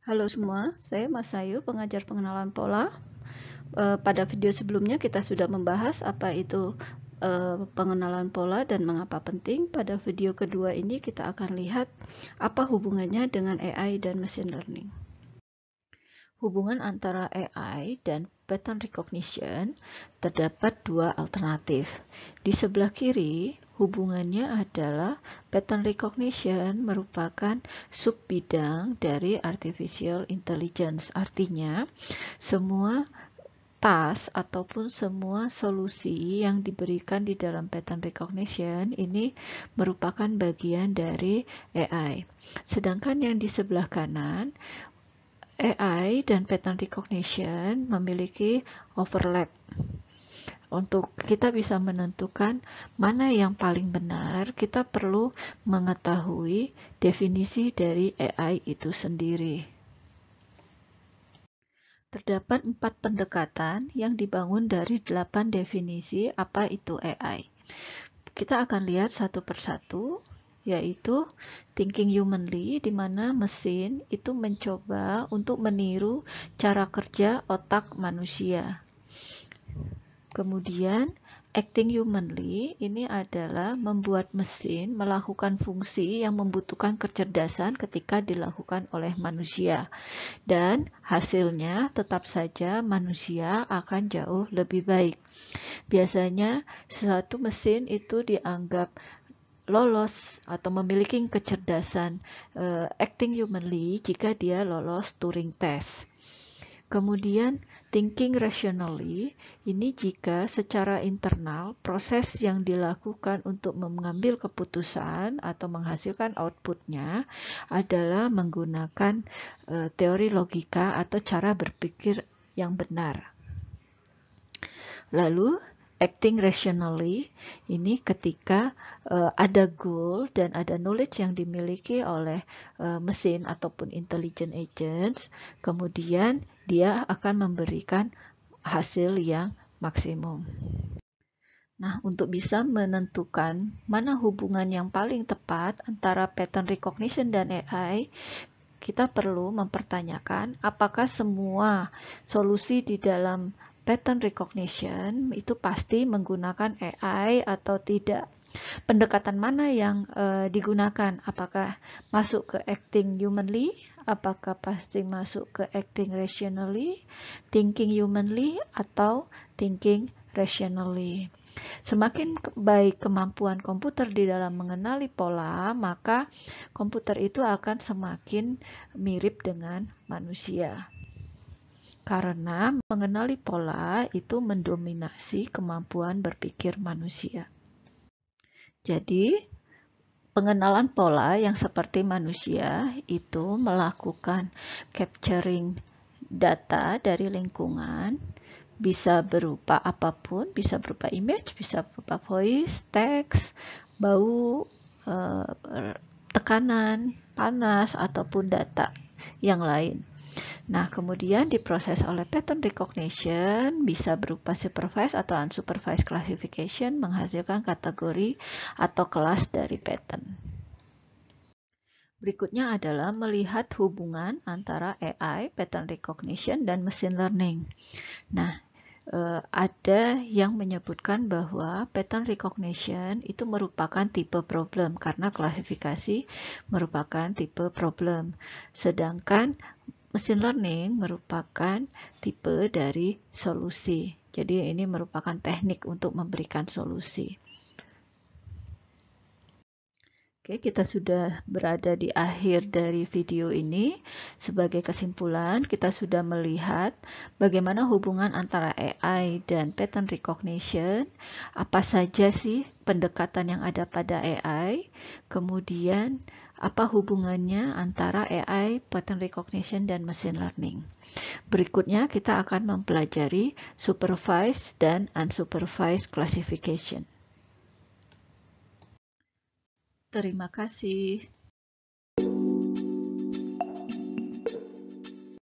Halo semua, saya Mas Sayu, pengajar pengenalan pola. Pada video sebelumnya kita sudah membahas apa itu pengenalan pola dan mengapa penting. Pada video kedua ini kita akan lihat apa hubungannya dengan AI dan machine learning. Hubungan antara AI dan pattern recognition terdapat dua alternatif. Di sebelah kiri, hubungannya adalah pattern recognition merupakan subbidang dari artificial intelligence. Artinya, semua task ataupun semua solusi yang diberikan di dalam pattern recognition ini merupakan bagian dari AI. Sedangkan yang di sebelah kanan, AI dan pattern recognition memiliki overlap. Untuk kita bisa menentukan mana yang paling benar, kita perlu mengetahui definisi dari AI itu sendiri. Terdapat 4 pendekatan yang dibangun dari 8 definisi apa itu AI. Kita akan lihat satu persatu, yaitu thinking humanly, di mana mesin itu mencoba untuk meniru cara kerja otak manusia. Kemudian acting humanly ini adalah membuat mesin melakukan fungsi yang membutuhkan kecerdasan ketika dilakukan oleh manusia, dan hasilnya tetap saja manusia akan jauh lebih baik. Biasanya suatu mesin itu dianggap lolos atau memiliki kecerdasan acting humanly jika dia lolos Turing test. Kemudian thinking rationally ini jika secara internal proses yang dilakukan untuk mengambil keputusan atau menghasilkan outputnya adalah menggunakan teori logika atau cara berpikir yang benar. Lalu acting rationally ini ketika ada goal dan ada knowledge yang dimiliki oleh mesin ataupun intelligent agents, kemudian dia akan memberikan hasil yang maksimum. Nah, untuk bisa menentukan mana hubungan yang paling tepat antara pattern recognition dan AI, kita perlu mempertanyakan apakah semua solusi di dalam pattern recognition itu pasti menggunakan AI atau tidak. Pendekatan mana yang digunakan? Apakah masuk ke acting humanly? Apakah pasti masuk ke acting rationally, thinking humanly, atau thinking rationally? Semakin baik kemampuan komputer di dalam mengenali pola, maka komputer itu akan semakin mirip dengan manusia. Karena mengenali pola itu mendominasi kemampuan berpikir manusia. Jadi, pengenalan pola yang seperti manusia itu melakukan capturing data dari lingkungan, bisa berupa apapun, bisa berupa image, bisa berupa voice, teks, bau, tekanan, panas, ataupun data yang lain. Nah, kemudian diproses oleh pattern recognition, bisa berupa supervised atau unsupervised classification, menghasilkan kategori atau kelas dari pattern. Berikutnya adalah melihat hubungan antara AI, pattern recognition, dan machine learning. Nah, ada yang menyebutkan bahwa pattern recognition itu merupakan tipe problem karena klasifikasi merupakan tipe problem. Sedangkan machine learning merupakan tipe dari solusi. Jadi ini merupakan teknik untuk memberikan solusi. Oke, kita sudah berada di akhir dari video ini. Sebagai kesimpulan, kita sudah melihat bagaimana hubungan antara AI dan pattern recognition, apa saja sih pendekatan yang ada pada AI, kemudian apa hubungannya antara AI, pattern recognition, dan machine learning. Berikutnya kita akan mempelajari supervised dan unsupervised classification. Terima kasih.